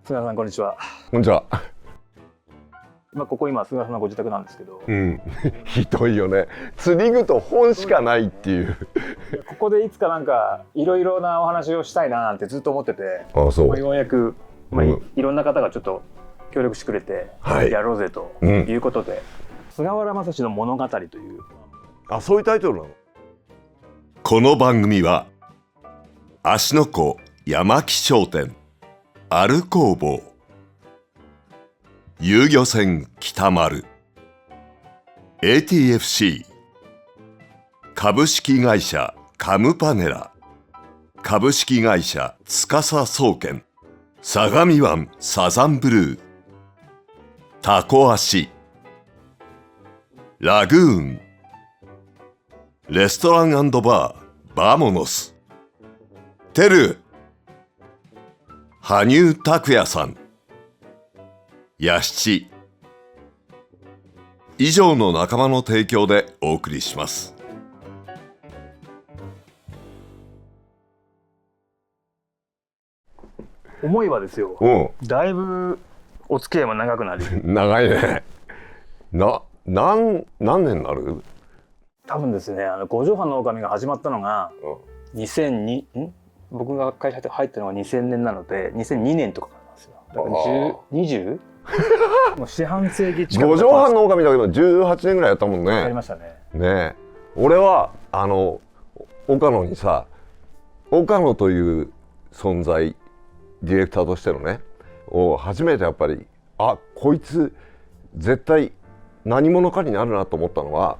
菅さんこんにちは。こんにちは。ここ今菅さんのご自宅なんですけど、ひどいよね。釣り具と本しかないっていう。ここでいつかなんかいろいろなお話をしたいななんてずっと思ってて、あ、そう。ようやく、いろんな方がちょっと協力してくれて、やろうぜということで、菅原正史の物語という、あ、そういうタイトルなの。この番組は芦ノ湖山木商店、アル工房、遊漁船北丸、 ATFC 株式会社カムパネラ、株式会社司総研、相模湾サザンブルー、タコ足、ラグーン、レストラン&バーバモノス、テル、羽生拓也さん、ヤシチ、以上の仲間の提供でお送りします。思いはですよ、だいぶお付き合いも長くなり長いね。何年になる？多分ですね、五畳半の狼が始まったのが、2002僕が会社入ったのが2000年なので2002年とかなんですよ。だから20もう四半世紀近く。五畳半の狼だけど18年ぐらいやったもんね。ありましたね。ねえ、俺は岡野にさ、岡野という存在、ディレクターとしてのねを初めてやっぱり、こいつ絶対何者かになるなと思ったのは、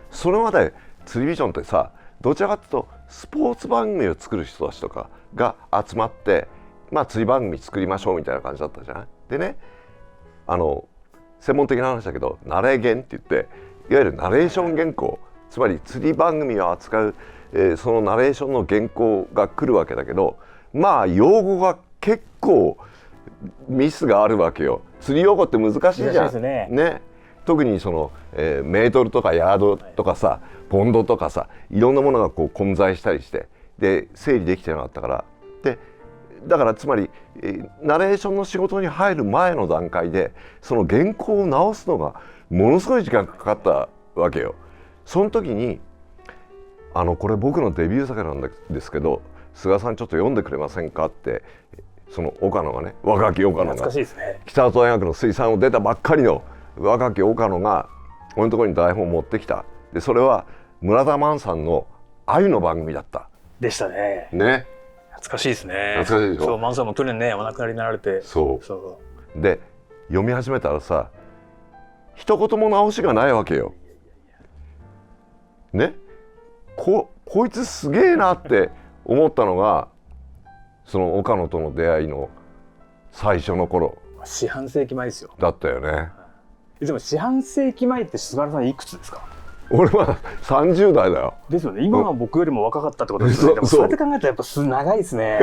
それまで釣りビジョンってさ、どちらかというとスポーツ番組を作る人たちとかが集まって、釣り番組作りましょうみたいな感じだったじゃない。でね、専門的な話だけどナレ原って言って、いわゆるナレーション原稿、つまり釣り番組を扱う、そのナレーションの原稿が来るわけだけど、用語が結構ミスがあるわけよ。釣り用語って難しいじゃん。ね。特にその、メートルとかヤードとかさ、ポンドとかさ、いろんなものがこう混在したりして、で整理できてなかったから、でだからつまり、ナレーションの仕事に入る前の段階でその原稿を直すのがものすごい時間かかったわけよ。その時にこれ僕のデビュー作なんですけど、菅さんちょっと読んでくれませんかって、その岡野がね、若き岡野が、北里大学の水産を出たばっかりの若き岡野が俺のところに台本を持ってきた。でそれは村田萬さんの鮎の番組だったでしたね。懐かしいですね。懐かしいでしょ。そう、萬さんも去年ねお亡くなりになられて。そうで読み始めたらさ、一言も直しがないわけよ。ね、こいつすげえなって思ったのが、その岡野との出会いの最初の頃、四半世紀前ですよ。だったよね。でも四半世紀前って菅原さんいくつですか？俺は30代だよ。ですよね。今は僕よりも若かったってことですよね。でもそうやって考えたらやっぱ長いですね。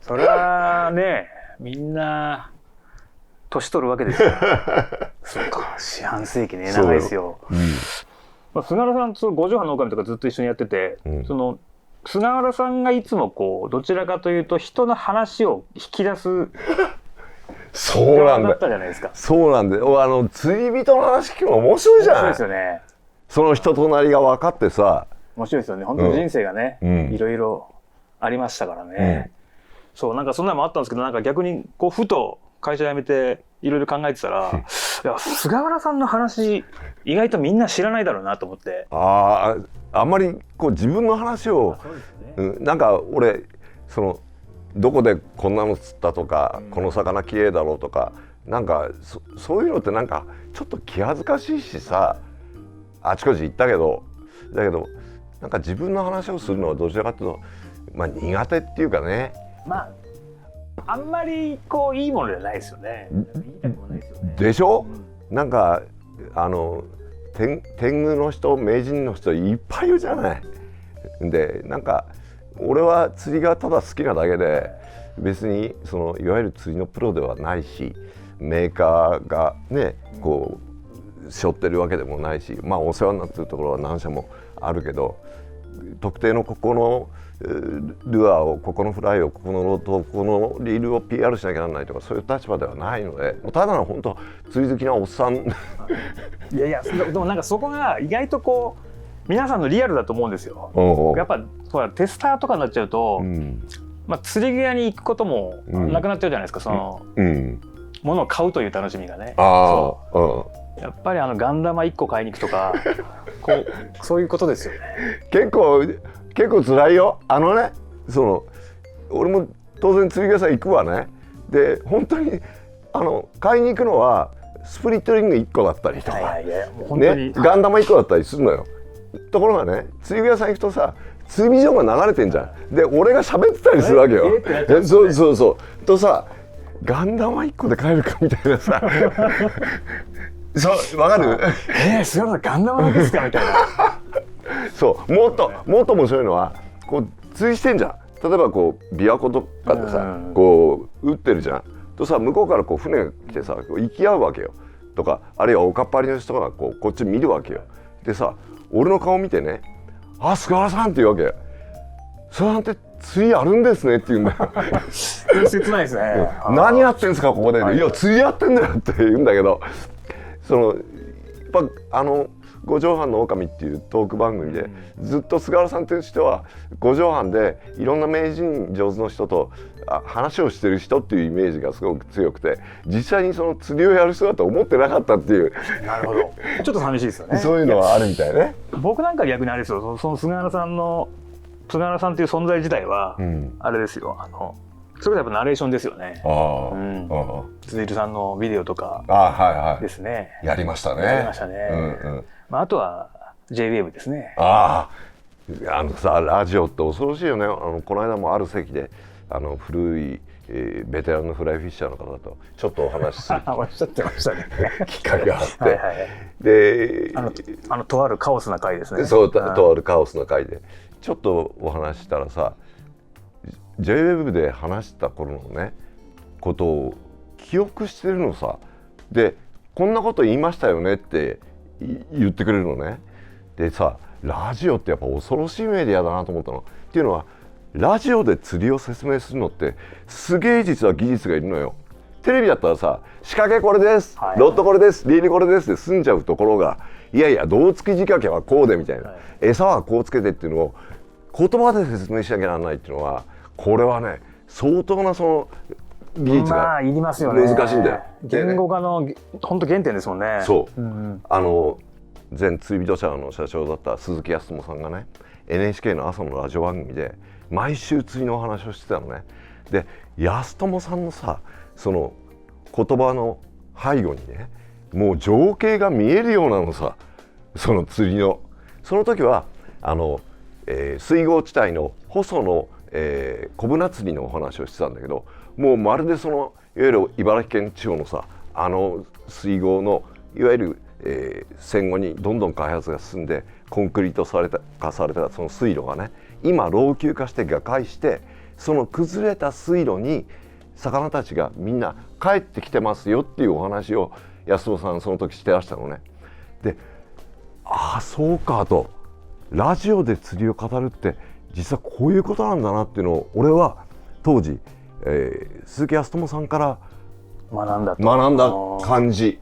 それはね、みんな年取るわけですよ。そうか、四半世紀ね、長いですよ。菅原さんと五畳半の狼とかずっと一緒にやってて、その菅原さんがいつもこうどちらかというと人の話を引き出すそうなんだったじゃないですか。そうなんで、釣り人の話聞くの面白いじゃない。面白いですよね。その人となりが分かってさ、面白いですよね。本当に人生がね、いろいろありましたからね。そう、なんかそんなのもあったんですけど、なんか逆にこうふと会社辞めていろいろ考えてたら、いや菅原さんの話意外とみんな知らないだろうなと思って。あんまりこう自分の話を、なんか俺そのどこでこんなの釣ったとか、この魚きれいだろうとか、なんかそういうのってなんかちょっと気恥ずかしいしさ、あちこち行ったけど、だけどなんか自分の話をするのはどちらかというと、苦手っていうかね。あんまりこういいものじゃないですよね。でしょ？なんか天狗の人、名人の人いっぱいいるじゃない。でなんか俺は釣りがただ好きなだけで、別にそのいわゆる釣りのプロではないし、メーカーがねこう背負ってるわけでもないし、お世話になってるところは何社もあるけど、特定のここのルアーをここのフライをここのロードをここのリールを PR しなきゃならないとかそういう立場ではないので、もうただの本当釣り好きなおっさんいやいやでもなんかそこが意外とこう皆さんのリアルだと思うんですよ。やっぱほらテスターとかになっちゃうと、まあ、釣り具屋に行くこともなくなっちゃうじゃないですか、その、ものを買うという楽しみがね。やっぱりガンダマ1個買いに行くとかこうそういうことですよね。結構辛いよ。その俺も当然釣り具屋さん行くわね。で本当に買いに行くのはスプリットリング1個だったりとか、ね、ガンダマ1個だったりするのよ。ところがね、釣り具屋さん行くとさ、釣りビジョンが流れてんじゃん。で俺が喋ってたりするわけよ。そうとさ、ガンダマ1個で買えるかみたいなさそう、わかる？菅原さんガンダマなんですかみたいなそうもっと面白いのはこう釣りしてんじゃん。例えばこう琵琶湖とかでさ、こう打ってるじゃんとさ、向こうからこう船が来てさ行き合うわけよとか、あるいはおかっぱりの人がこっち見るわけよ。でさ、俺の顔見てね、あ、菅原さんって言うわけ。菅原さんって釣りやるんですねって言うんだよ切ないですね何やってんすかここで、いや釣りやってんだよって言うんだけど、そのやっぱ五畳半の狼っていうトーク番組でずっと菅原さんという人は五畳半でいろんな名人上手の人と話をしてる人っていうイメージがすごく強くて、実際にその釣りをやる人だと思ってなかったっていう。なるほど。ちょっと寂しいですよね。そういうのはあるみたいね。僕なんか逆にあれですよ、その菅原さんっていう存在自体は、あれですよ、それこそやっぱナレーションですよね。辻井さんのビデオとかですね。やりましたね。やりましたね。あとは J-WAVE ですね。さ、ラジオって恐ろしいよね。この間もある席で古い、ベテランのフライフィッシャーの方とちょっとお話しするおっしゃってましたね機会があってで、とあるカオスな回ですね。そう、とあるカオスな回でちょっとお話したらさ、 J-WAVE で話した頃のねことを記憶してるのさ。でこんなこと言いましたよねって言ってくれるのね。でさ、ラジオってやっぱ恐ろしいメディアだなと思ったの。っていうのはラジオで釣りを説明するのってすげえ実は技術がいるのよ。テレビだったらさ、仕掛けこれです、ロッドこれです、リールこれですで済んじゃうところが、いやいや胴付き仕掛けはこうでみたいな、餌はこうつけてっていうのを言葉で説明しなきゃならないっていうのは、これはね相当なその技術が難しいんだよ。言語化の本当原点ですもんね。そう、前釣り人社の社長だった鈴木康友さんがね NHK の朝のラジオ番組で毎週釣りのお話をしてたのね。で安友さんのさ、その言葉の背後にねもう情景が見えるようなのさ、その釣りのその時は水郷地帯の細の、小舟釣りのお話をしてたんだけど、もうまるでそのいわゆる茨城県地方のさ水郷のいわゆる、戦後にどんどん開発が進んでコンクリート化されたその水路がね今老朽化して瓦解して、その崩れた水路に魚たちがみんな帰ってきてますよっていうお話を安尾さんその時してらしたのね。で、ああそうかと、ラジオで釣りを語るって実はこういうことなんだなっていうのを俺は当時、鈴木康友さんから学んだ感じ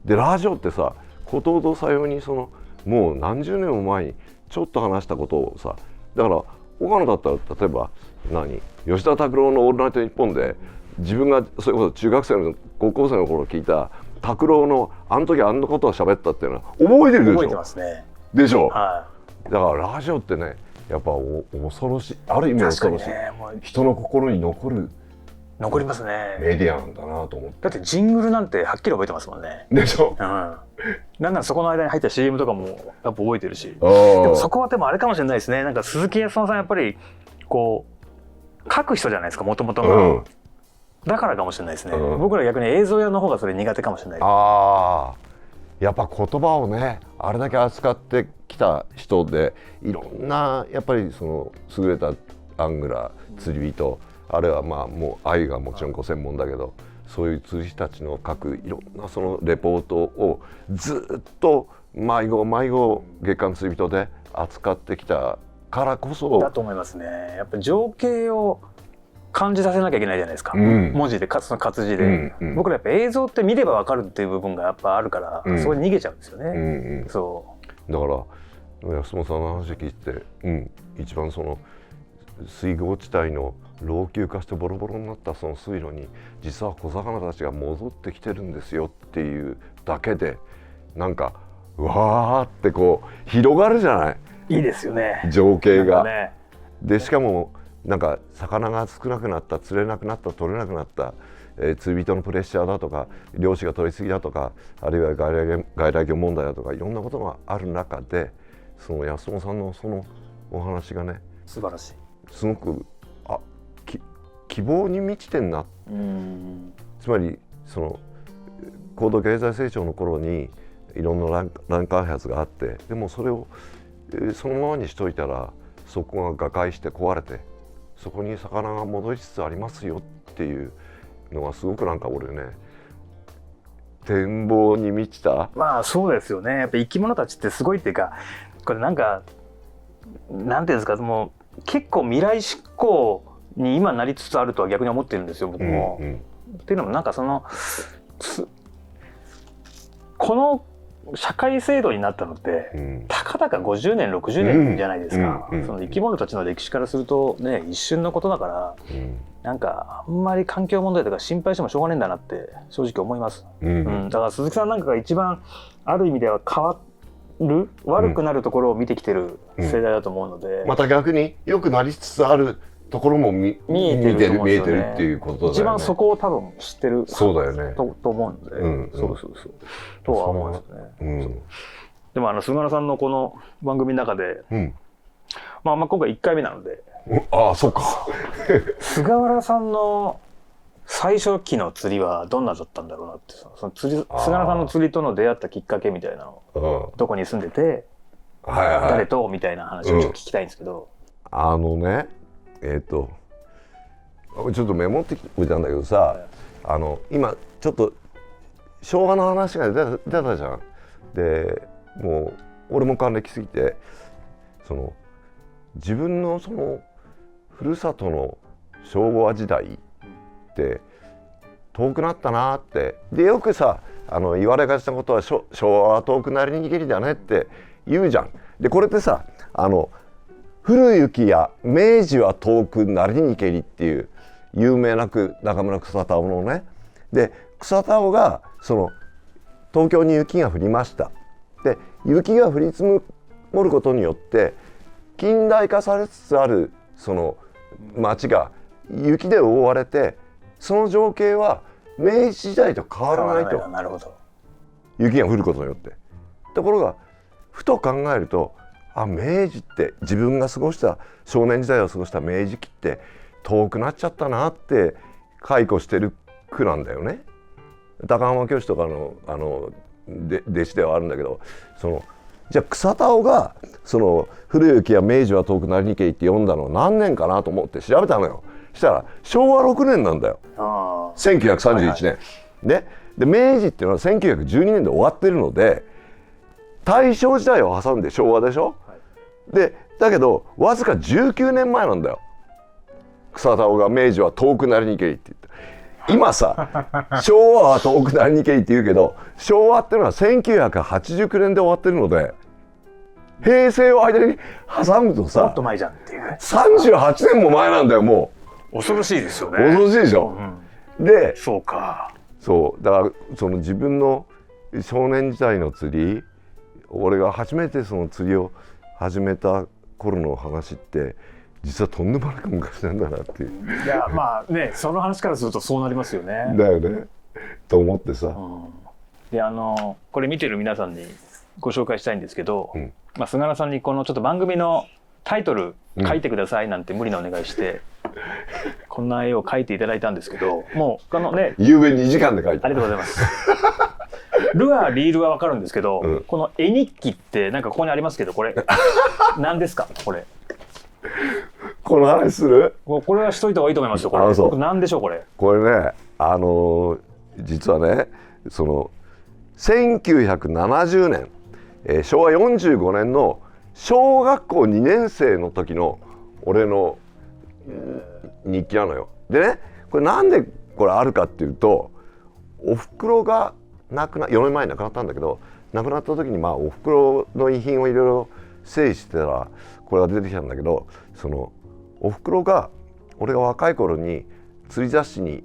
で、ラジオってさことほどさようにそのもう何十年も前にちょっと話したことをさ、だから岡野だったら例えば吉田拓郎の「オールナイトニッポン」で自分がそれこそ中学生の高校生の頃聞いた拓郎のあの時あんなことを喋ったっていうのは覚えてるでしょ。覚えてますね。でしょ、だからラジオってねやっぱ恐ろしい、ある意味恐ろしい、人の心に残りますねメディアなんだなと思って。だってジングルなんてはっきり覚えてますもんね。でしょ、なんならそこの間に入った CM とかもやっぱ覚えてるし、でもそこはでもあれかもしれないですね。なんか鈴木康夫さんやっぱりこう書く人じゃないですか、もともとが、だからかもしれないですね。僕ら逆に映像屋の方がそれ苦手かもしれない。やっぱ言葉をねあれだけ扱ってきた人で、いろんなやっぱりその優れたアングラー釣り人、あるいはまあもう愛がもちろんご専門だけど、そういう釣り師たちの書くいろんなそのレポートをずっと毎号月刊釣り人で扱ってきたからこそだと思いますね。やっぱ情景を感じさせなきゃいけないじゃないですか、文字でその活字で、僕らやっぱ映像って見れば分かるっていう部分がやっぱあるから、そこに逃げちゃうんですよね、そうだから安本さんの話聞いて、一番その水郷地帯の老朽化してボロボロになったその水路に実は小魚たちが戻ってきてるんですよっていうだけでなんかわーってこう広がるじゃない。いいですよね情景が、ね、でしかもなんか魚が少なくなった、釣れなくなった、取れなくなった、釣り人のプレッシャーだとか漁師が取りすぎだとか、あるいは外来魚問題だとかいろんなことがある中で、その安本さんのそのお話がね素晴らしい、すごく希望に満ちてんな。つまりその高度経済成長の頃にいろんな乱開発があって、でもそれをそのままにしといたらそこが瓦解して壊れて、そこに魚が戻りつつありますよっていうのがすごくなんか俺ね展望に満ちた。まあそうですよね。やっぱ生き物たちってすごいっていうか、これなんかなんていうんですか、もう結構未来志向に今なりつつあるとは逆に思ってるんですよ僕も。っていうのもなんかそのこの社会制度になったのって、たかだか50年60年じゃないですか。その生き物たちの歴史からするとね一瞬のことだから、なんかあんまり環境問題とか心配してもしょうがないんだなって正直思います。だから鈴木さんなんかが一番ある意味では変わる悪くなるところを見てきてる世代だと思うので、また逆に良くなりつつあるところも見えてるっていうことだよね。一番そこを多分知ってるそうだよねと思うんで、そうとは思いますね。でも菅原さんのこの番組の中で、まあ今回1回目なので、ああそうか菅原さんの最初期の釣りはどんなだったんだろうなって、その菅原さんの釣りとの出会ったきっかけみたいなの、どこに住んでて、誰とみたいな話をちょっと聞きたいんですけど。ちょっとメモっておいたんだけどさ、今ちょっと昭和の話が出たじゃん。でもう俺も還暦すぎて、その自分のそのふるさとの昭和時代って遠くなったなって。でよくさ言われがちなことは昭和は遠くなりにけりだねって言うじゃん。でこれってさ古雪や明治は遠くなりにけりっていう有名な句、中村草田男のね。で草田男がその東京に雪が降りました。で雪が降り積もることによって近代化されつつあるその町が雪で覆われて、その情景は明治時代と変わらないと。なるほど。雪が降ることによって。ところがふと考えると、明治って自分が過ごした少年時代を過ごした明治期って遠くなっちゃったなって回顧してる句なんだよね。高浜教師とかの弟子ではあるんだけど、じゃあ草田男がその古雪や明治は遠くなりにけりって読んだの何年かなと思って調べたのよ。したら昭和6年なんだよ。1931年、で明治っていうのは1912年で終わってるので、大正時代を挟んで昭和でしょ。でだけどわずか19年前なんだよ。草田男が明治は遠くなりにけりって言った。今さ昭和は遠くなりにけりって言うけど、昭和っていうのは1989年で終わってるので、平成を間に挟むとさもっと前じゃんっていう、38年も前なんだよ。もう恐ろしいですよね。恐ろしいでしょ、でそうか、そうだからその自分の少年時代の釣り、俺が初めてその釣りを始めた頃の話って実はとんでもなく昔なんだなっていう。いやまあね、その話からするとそうなりますよね。だよねと思ってさ、でこれ見てる皆さんにご紹介したいんですけど、菅原さんにこのちょっと番組のタイトル書いてくださいなんて無理なお願いして、こんな絵を描いていただいたんですけど、もう夕べ2時間で描いた。ありがとうございますルアーリールは分かるんですけど、この絵日記ってなんかここにありますけど、これ何ですか？これこの話する？これはしといた方がいいと思いますよ。これ何でしょうこれ？これね実はね、その1970年、昭和45年の小学校2年生の時の俺の日記なのよ。でね、これなんでこれあるかっていうと、おふくろが4年前に亡くなったんだけど、亡くなった時におふくろの遺品をいろいろ整理してたらこれが出てきたんだけど、そのおふくろが俺が若い頃に釣り雑誌に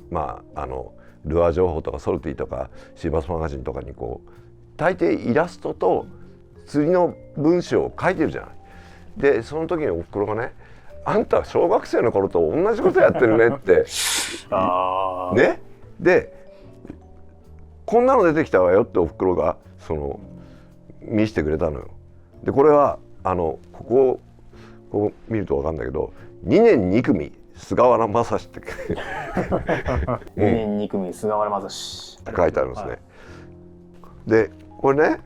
ルアー情報とかソルティとかシーバスマガジンとかにこう大抵イラストと釣りの文章を書いてるじゃない。でその時におふくろがね、あんた小学生の頃と同じことやってるねってね。でこんなの出てきたわよっておふくろが見せてくれたのよ。でこれはこう見ると分かるんだけど、2年2組菅原正史って2年2組菅原正史書いてあるんですね。でこれね、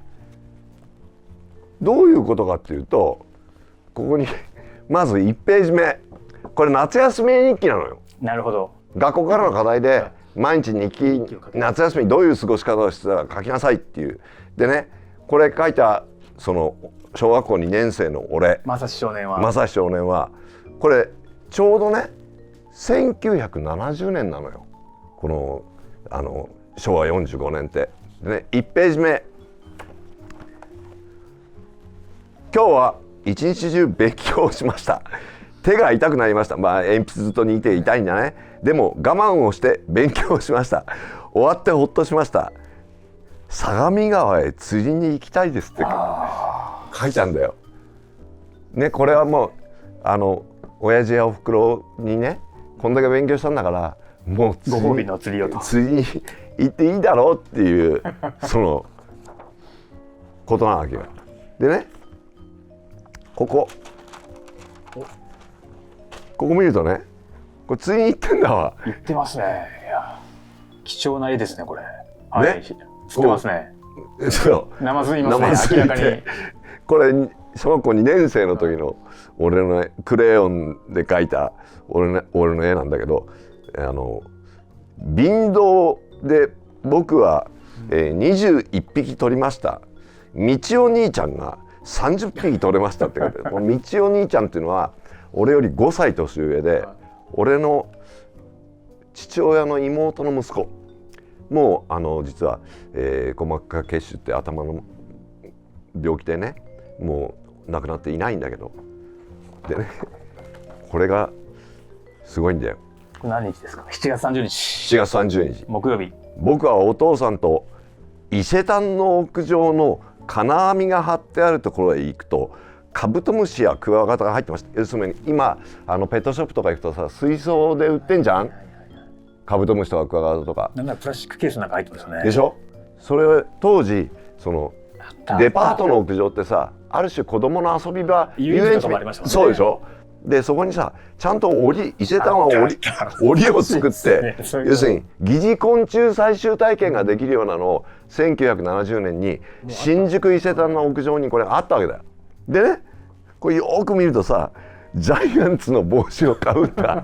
どういうことかっていうと、ここにまず1ページ目、これ夏休み日記なのよ。なるほど。学校からの課題で毎日日記、夏休みどういう過ごし方をしてたか書きなさいっていう。でね、これ書いたその小学校2年生の俺、正史少年はこれちょうどね1970年なのよ、この昭和45年って。でね、1ページ目、今日は一日中勉強をしました。手が痛くなりました。鉛筆ずっと握って痛いんじゃない？でも我慢をして勉強をしました。終わってほっとしました。相模川へ釣りに行きたいですって書いてあるんだよ。ね、これはもう親父やおふくろにね、こんだけ勉強したんだからもうご褒美の釣りをと、釣りに行っていいだろうっていうそのことなわけよ。でね、ここ見るとね、これ釣りに行ってんだわ。言ってますね。いや貴重な絵ですねこれ。はい、釣ってますね。そうナマズいますね、明らかに。これ小学校2年生の時の俺のクレヨンで描いた俺の絵なんだけど、林道で僕は、21匹取りました。道お兄ちゃんが30匹取れましたって書いてある。この道お兄ちゃんっていうのは俺より5歳年上で、俺の父親の妹の息子。もう実は、鼓膜下血腫って頭の病気でね、もう亡くなっていないんだけど、でね、これがすごいんだよ。何日ですか？7月30日。7月30日木曜日。僕はお父さんと伊勢丹の屋上の金網が張ってあるところへ行くと、カブトムシやクワガタが入ってました。要するに今ペットショップとか行くとさ、水槽で売ってんじゃん、カブトムシとかクワガタとか。なんならプラスチックケースなんか入ってますよね。でしょ。それ当時そのデパートの屋上ってさ、ある種子供の遊び場、遊園地とかもありましたもんね。そうでしょ。でそこにさ、ちゃんと伊勢丹は檻を作って、要するに疑似昆虫採集体験ができるようなのを1970年に新宿伊勢丹の屋上にこれあったわけだよ。でね、これよく見るとさ、ジャイアンツの帽子をかぶった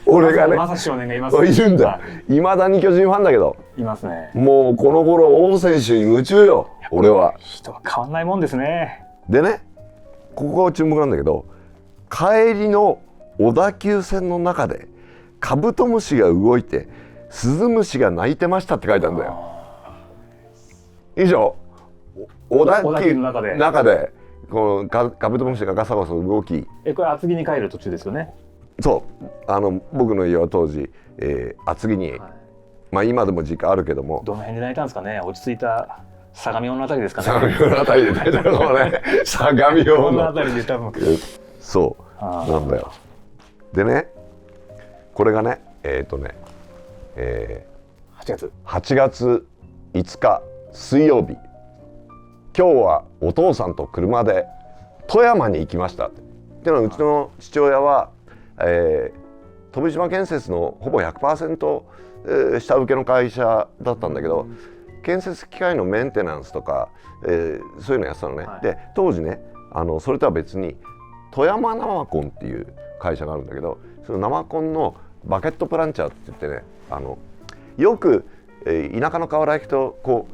俺がね、正史少年がいますね。いるんだ。いまだに巨人ファンだけど、いますね。もうこの頃王選手に夢中よ俺は。人は変わんないもんですね。でね、ここが注目なんだけど、帰りの小田急線の中でカブトムシが動いてスズムシが鳴いてましたって書いてあるんだよ。以上、小田急の中でこのカブトムシがガサガサ動き。これ厚木に帰る途中ですよね。そう、僕の家は当時、厚木に、今でも実家あるけども。どの辺で泣いたんですかね。落ち着いた相模大野あたりですかね。相模大野あたりで泣いたのもね相模大野あたりで多分そうなんだよ。でね、これがね8月5日水曜日、今日はお父さんと車で富山に行きましたっていうのは、うちの父親は、飛島建設のほぼ 100% 下請けの会社だったんだけど、建設機械のメンテナンスとか、そういうのやってたのね。で当時ね、それとは別に富山生コンっていう会社があるんだけど、その生コンのバケットプランチャーって言ってね、よく、田舎の河原行くとこう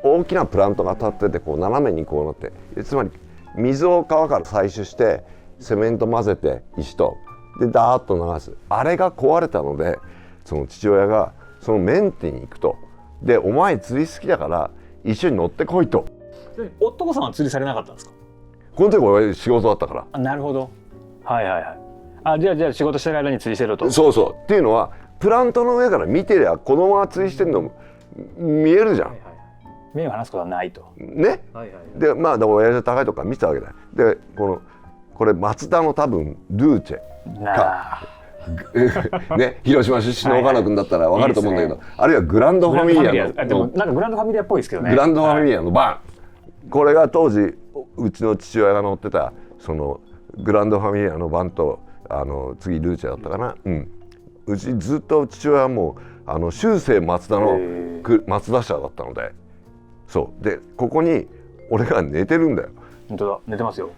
大きなプラントが立ってて、こう斜めにこうなって、つまり水を川から採取してセメント混ぜて石とでダーッと流す。あれが壊れたので、その父親がそのメンテに行くと。でお前釣り好きだから一緒に乗ってこいと。夫さんは釣りされなかったんですか？この時俺仕事だったから。あ、なるほど。はいはいはい。あ、じゃあ仕事してる間に釣りしてると。そうそう。っていうのはプラントの上から見てりゃ子供が釣りしてるの見えるじゃん。はいはい、目を離すことはないと。ね。はいはいはい、でまあでも親父は高いとこから見てたわけだよ。でこれ松田の多分ルーチェかね、広島出身の岡野君だったら分かると思うんだけど、あるいはグランドファミリアの、でもなんかグランドファミリアっぽいですけどね。グランドファミリアのバン、これが当時うちの父親が乗ってたそのグランドファミリアのバンと次ルーチェだったかな、うちずっと父親はもう終生松田の松田車だったので、そうでここに俺が寝てるんだよ。本当だ、寝てますよ。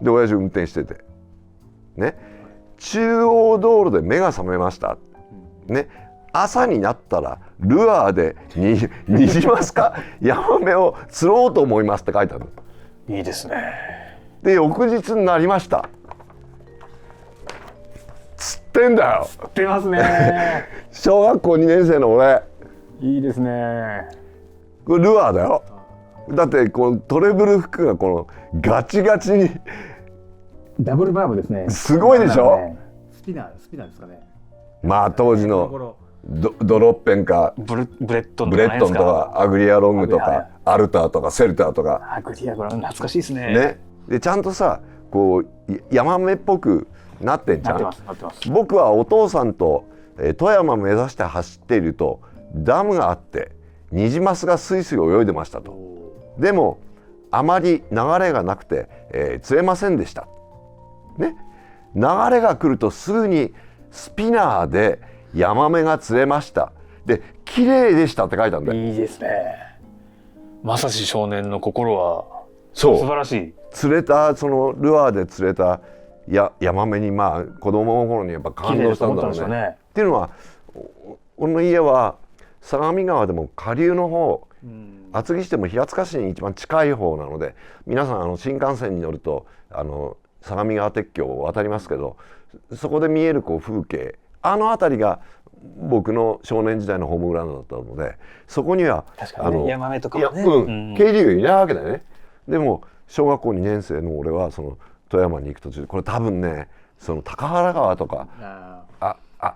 で親父運転しててね、中央道路で目が覚めましたね、朝になったらルアーでにじますかヤマメを釣ろうと思いますって書いてある。いいですね。で翌日になりました。釣ってんだよ。釣ってますね。小学校2年生の俺。いいですね。これルアーだよ。だってこのトレブルフックがこのガチガチにダブルバーブですね。すごいでしょ。スピナーですかね。まあ当時のドロッペンかブレットンとかアグリアロングとかアルターとかセルターとか。アグリアロング懐かしいですね。ね。でちゃんとさこうヤマメっぽくなってんじゃん。なってます。僕はお父さんと富山目指して走っているとダムがあってニジマスがスイスイ泳いでましたと。でもあまり流れがなくて、釣れませんでした。ね、流れが来るとすぐにスピナーでヤマメが釣れました。で綺麗でしたって書いたんだよ。いいですね。まさし少年の心はそう素晴らしい。釣れたそのルアーで釣れたヤマメにまあ子供の頃にやっぱ感動したんだろうね。っていうのは俺の家は相模川でも下流の方、厚木市でも平塚市に一番近い方なので、皆さん新幹線に乗ると相模川鉄橋を渡りますけど、そこで見えるこう風景、辺りが僕の少年時代のホームグラウンドだったので、そこには確かに、ね、ヤマメとかもね、渓流いないわけだよね。でも小学校2年生の俺はその富山に行く途中、これ多分ねその高原川とか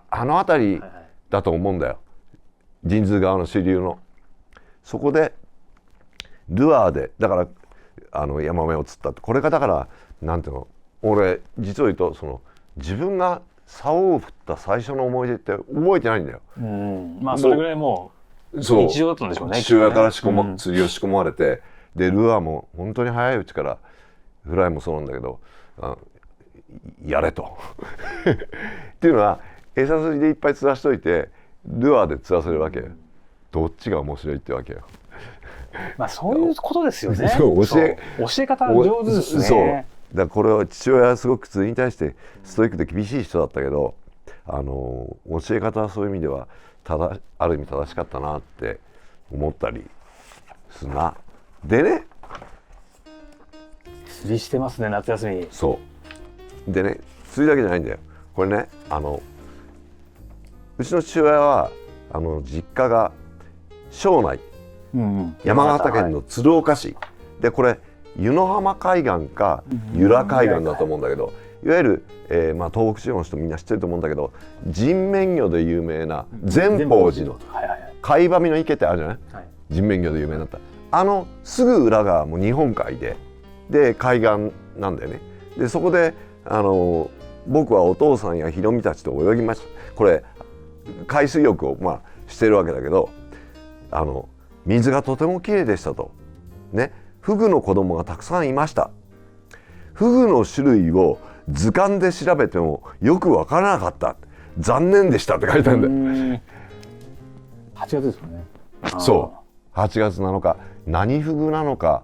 辺りだと思うんだよ、神通川の支流の。そこでルアーでだからヤマメを釣ったって。これがだからなんていうの、俺実を言うとその自分が竿を振った最初の思い出って覚えてないんだよ。まあそれぐらいもう日常だったんでしょうね。父親から釣りを仕込まれて、でルアーも本当に早いうちからフライもそうなんだけどやれとっていうのは餌釣りでいっぱい釣らしといてルアーで釣らせるわけよ。どっちが面白いってわけよ。まあそういうことですよね。教え方上手ですね。そうだからこれは父親はすごく釣りに対してストイックで厳しい人だったけど、教え方はそういう意味ではある意味正しかったなって思ったりするな。でね、釣りしてますね、夏休み。そうでね、釣りだけじゃないんだよ。これね、うちの父親は実家が庄内、山形県の鶴岡市、でこれ湯の浜海岸か由良海岸だと思うんだけど、いわゆる、東北地方の人みんな知ってると思うんだけど、人面魚で有名な善宝寺の貝羽の池ってあるじゃない、人面魚で有名になったすぐ裏側も日本海で海岸なんだよね。でそこで僕はお父さんやひろみたちと泳ぎました。これ海水浴をしてるわけだけど、水がとてもきれいでしたとね。フグの子供がたくさんいました。フグの種類を図鑑で調べてもよくわからなかった、残念でしたって書いてあるんだよ。8月ですよね。そう8月7日何フグなのか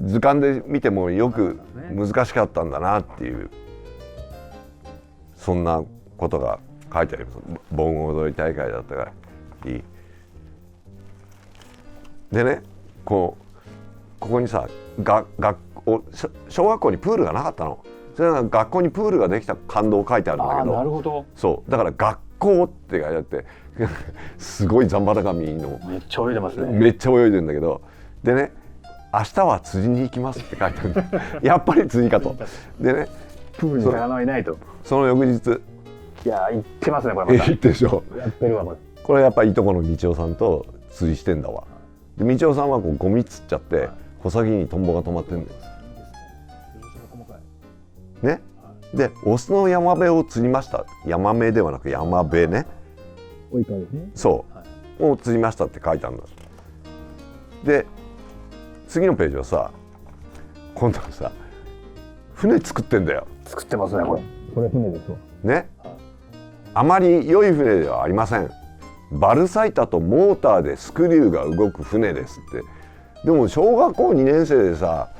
図鑑で見てもよく難しかったんだなっていう、そんなことが書いてあります。盆踊り大会だったりでね、こうここにさ小学校にプールがなかったの。それが学校にプールができた感動を書いてあるんだけど、なるほど。そうだから学校って書いてあってすごいザンバラ髪のめっちゃ泳いでますね。めっちゃ泳いでるんだけど、でね明日は釣りに行きますって書いてあるやっぱり釣りかと。でねプールに魚はいないと。その翌日いや行ってますねこれまた。行ってでしょ。やってるわこれ。これやっぱりいとこの道夫さんと釣りしてんだわ。で道夫さんはこうゴミ釣っちゃって、穂先にトンボが止まってんだよね。でオスのヤマベを釣りました。ヤマメではなくヤマベね。おいかですね。そう、を釣りましたって書いてあるんだ。で次のページはさ、今度はさ船作ってんだよ。作ってますねこれ。これ船ですわ。ね、あまり良い船ではありません。バルサイタとモーターでスクリューが動く船ですって。でも小学校2年生でさ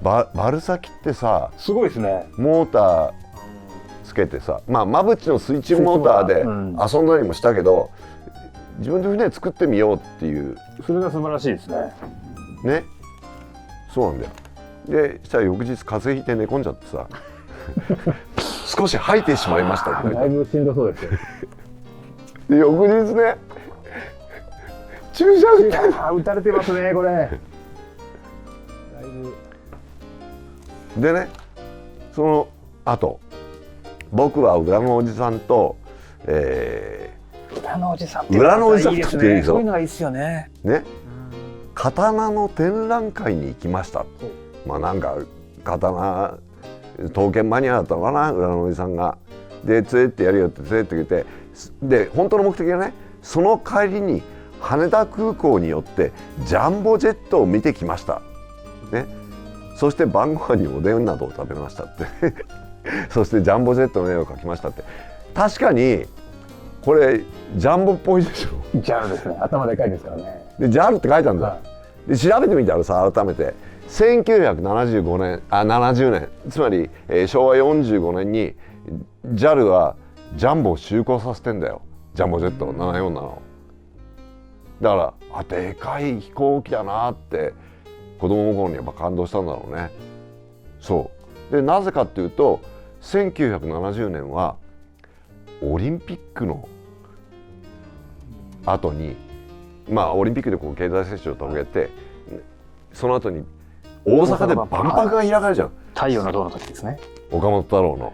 バルサキってさすごいですね。モーターつけてさ、まあマブチのスイッチモーターで遊んだりもしたけど、自分で船作ってみようっていう。それが素晴らしいですね。ね、そうなんだよ。でしたら翌日風邪ひいて寝込んじゃってさ少し吐いてしまいましたって。だいぶしんどそうですよ。で翌日ね注射打って打たれてますねこれ。だいぶ。でね、その後僕は裏のおじさんと、裏のおじさん裏のおじさんいいですっていいね。ぞそういうのがいいですよね。ね、刀の展覧会に行きました。まあなんか刀刀剣マニアだったのかな、裏のおじさんが。で連れてってやるよって連れてってくれて、で本当の目的はね、その帰りに羽田空港によってジャンボジェットを見てきました、ね、そして晩ご飯におでんなどを食べましたってそしてジャンボジェットの絵を描きましたって。確かにこれジャンボっぽいでしょ。ジャルですね。頭でかいですからね。で JAL って書いてあるんだ、で調べてみたらさ、改めて1975年70年つまり、昭和45年に JAL はジャンボを就航させてんだよ。ジャンボジェット747を。だからでかい飛行機だなって子供の頃にやっぱ感動したんだろうね。そうで、なぜかっていうと1970年はオリンピックの後に、まあオリンピックでこう経済成長を遂げて、その後に大阪で万博が開かれるじゃん。太陽の塔の時ですね。岡本太郎の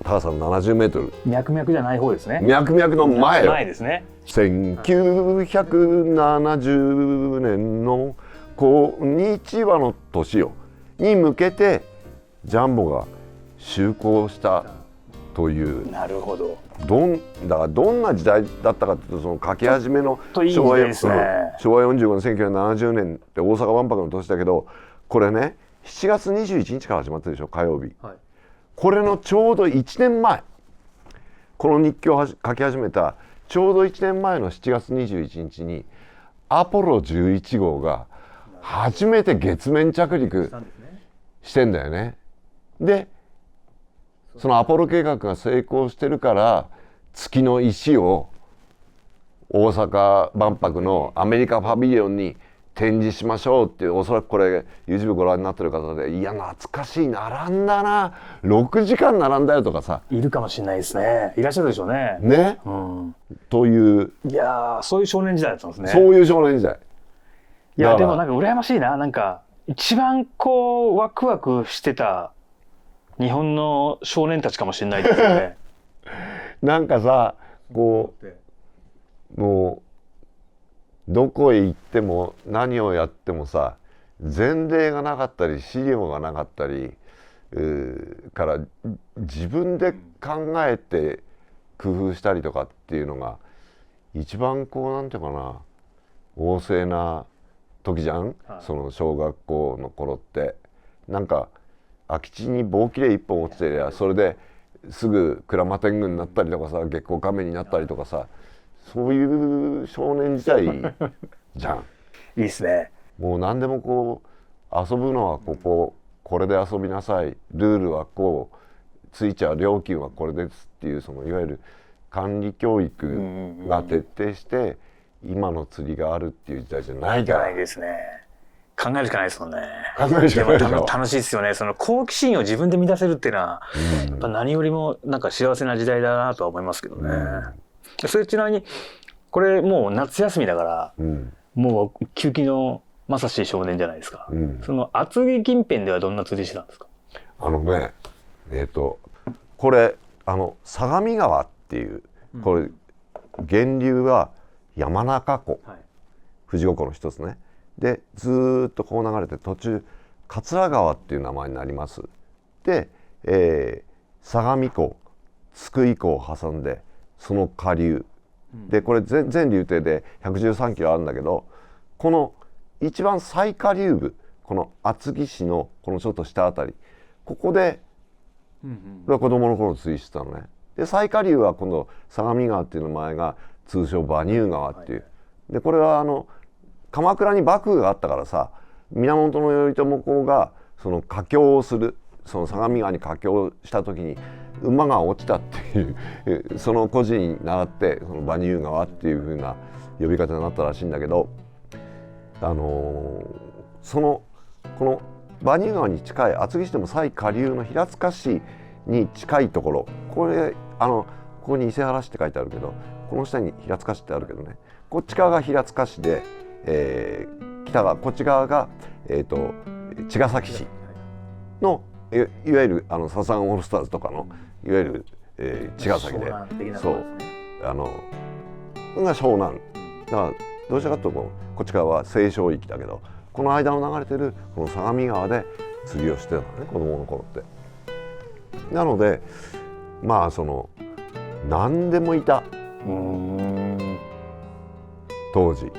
高さ70メートル。脈々じゃない方ですね。脈々の前よ。前ですね。1970年のこんにちはの年よに向けてジャンボが就航したという。なるほど。だからどんな時代だったかというと、その書き始めの昭和45年1970年って大阪万博の年だけど、これね7月21日から始まってるでしょ、火曜日、はい、これのちょうど1年前、この日記を書き始めたちょうど1年前の7月21日にアポロ11号が初めて月面着陸してんだよね。でそのアポロ計画が成功してるから月の石を大阪万博のアメリカパビリオンに展示しましょうっていう、おそらくこれ YouTube ご覧になってる方で、いや懐かしい、並んだな、6時間並んだよとかさ、いるかもしれないですね。いらっしゃるでしょうね。ね、うん、という、いやそういう少年時代だったんですね。そういう少年時代。いやでもなんか羨ましいな。なんか一番こうワクワクしてた日本の少年たちかもしれないですよね。なんかさ、こうもうどこへ行っても何をやってもさ、前例がなかったり資料がなかったりから自分で考えて工夫したりとかっていうのが一番こうなんていうかな、旺盛な時じゃん、はい、その小学校の頃ってなんか空き地に棒切れ一本落ちてりゃそれですぐ鞍馬天狗になったりとかさ、月光仮面になったりとかさ、そういう少年時代じゃん。いいっすね。もう何でもこう遊ぶのはこれで遊びなさい、ルールはこうついちゃう、料金はこれですっていう、そのいわゆる管理教育が徹底して今の釣りがあるっていう時代じゃないから。ないですね。考えるしかないですもんね。考えるしかないでしょ。楽しいですよね。その好奇心を自分で満たせるっていうのは、やっぱ何よりもなんか幸せな時代だなとは思いますけどね。それちなみにこれもう夏休みだから、もう休憩のまさし少年じゃないですか。その厚木近辺ではどんな釣りしてたんですか？これ相模川っていう、これ源流は山中湖、富士五湖の一つね。でずーっとこう流れて途中桂川っていう名前になります。で、相模湖津久井湖を挟んでその下流で、これ全流程で113キロあるんだけど、この一番最下流部、この厚木市のこのちょっと下あたり、ここで俺は子供の頃釣りしてたのね。で最下流は今度相模川っていう名前が通称馬入川っていう、でこれは鎌倉に幕府があったからさ、源頼朝公がその架橋をする、その相模川に架橋した時に馬が落ちたっていうその故事に倣ってその馬入川っていう風な呼び方になったらしいんだけど、この馬入川に近い厚木市でも最下流の平塚市に近いところ、これここに伊勢原市って書いてあるけど、この下に平塚市ってあるけどね、こっち側が平塚市で、北側こっち側が、茅ヶ崎市のいわゆるサザンオールスターズとかのいわゆる、茅ヶ崎で、そうが湘南だから、どうしたかというとこっち側は西湘域だけど、この間を流れてるこの相模川で釣りをしてたのね、子供の頃って。なのでまあ何でもいた当時。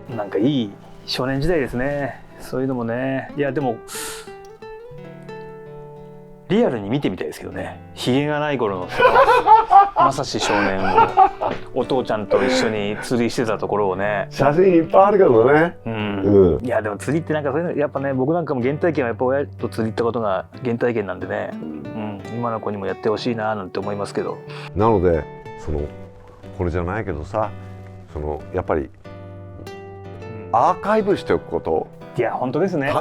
なんかいい少年時代ですね。そういうのもね。いやでもリアルに見てみたいですけどね。ひげがない頃のまさし少年をお父ちゃんと一緒に釣りしてたところをね。写真いっぱいあるけどね。いやでも釣りってなんかそういうのやっぱね、僕なんかも原体験はやっぱ親と釣り行ったことが原体験なんでね、今の子にもやってほしいななんて思いますけど。なのでこれじゃないけどさ、やっぱりアーカイブしておくこと、いや本当ですね。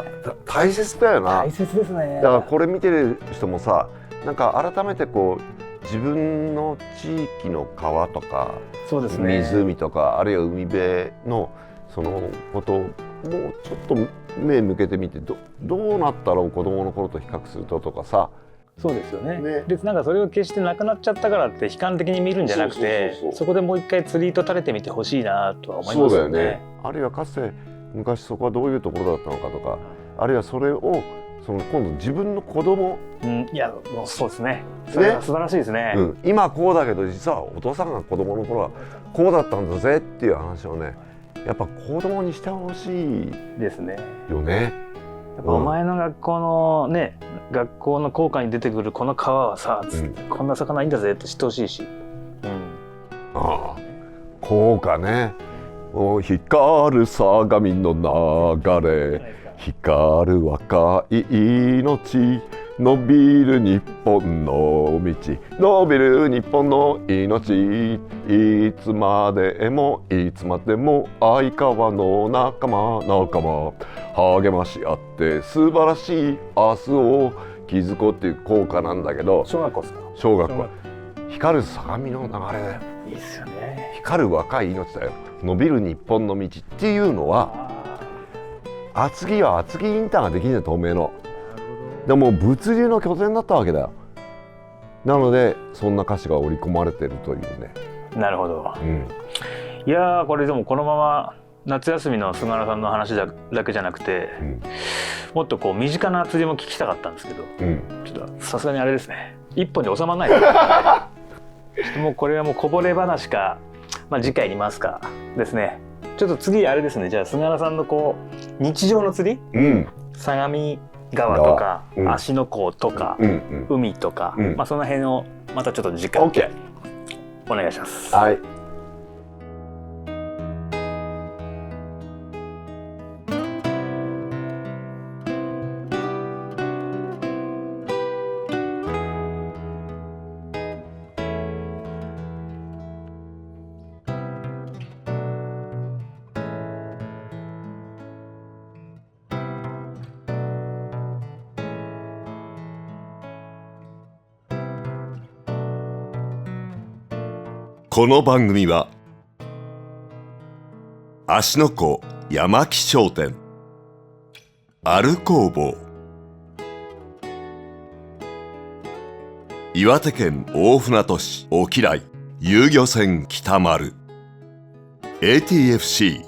大切だよな。大切ですね。だからこれ見てる人もさ、なんか改めて自分の地域の川とか、そうですね、湖とかあるいは海辺のそのことをもうちょっと目向けてみて、どうなったら子供の頃と比較するとかさ。そうですよね。でなんかそれを決してなくなっちゃったからって悲観的に見るんじゃなくて、そこでもう一回釣り糸垂れてみてほしいなとは思いますよね。そうだよね。あるいはかつて昔そこはどういうところだったのかとか、あるいはそれを今度自分の子供、いやもうそうですね。それは素晴らしいですね。今こうだけど実はお父さんが子供の頃はこうだったんだぜっていう話をね、やっぱ子供にしてほしいですね。よね。やっぱお前の学校のね、学校の校歌に出てくるこの川はさ、こんな魚いいんだぜって知ってほしいし。ああ、校歌ね。光る相模の流れ、光る若い命、伸びる日本の道、伸びる日本の命、いつまでもいつまでも相川の仲間励まし合って素晴らしい明日を築こうっていう校歌なんだけど、小学校ですか？小学校。光る相模の流れだよ。いいっすよね。光る若い命だよ。伸びる日本の道っていうのは、厚木は厚木インターができるんだよ、東名の。でも物流の拠点だったわけだよ。なのでそんな歌詞が織り込まれてるというね。なるほど。いやこれでもこのまま夏休みの菅原さんの話だけじゃなくて、もっと身近な釣りも聞きたかったんですけど、ちょっとさすがにあれですね、一本で収まらないですね。もうこれはもうこぼれ話か、次回にますかですね。ちょっと次あれですね、じゃあ菅原さんの日常の釣り、相模川とか、芦ノ湖とか、海とか、その辺をまたちょっと次回お願いします。はい。この番組は芦ノ湖山木商店、アル工房、岩手県大船渡市沖来遊漁船北丸、 ATFC、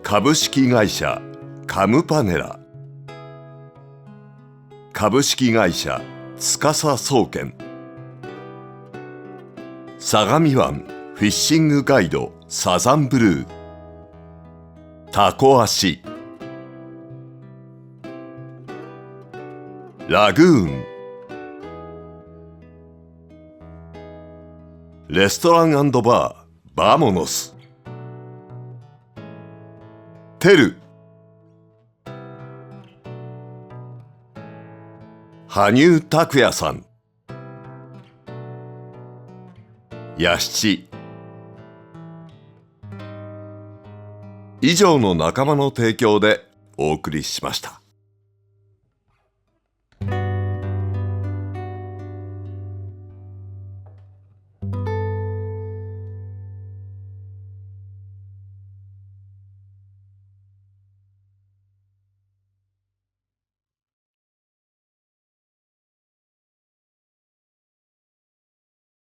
株式会社カムパネラ、株式会社司総研、相模湾フィッシングガイドサザンブルー、タコ足、ラグーン、レストラン&バーバモノス、テル、羽生拓也さん、ヤシチ、以上の仲間の提供でお送りしました。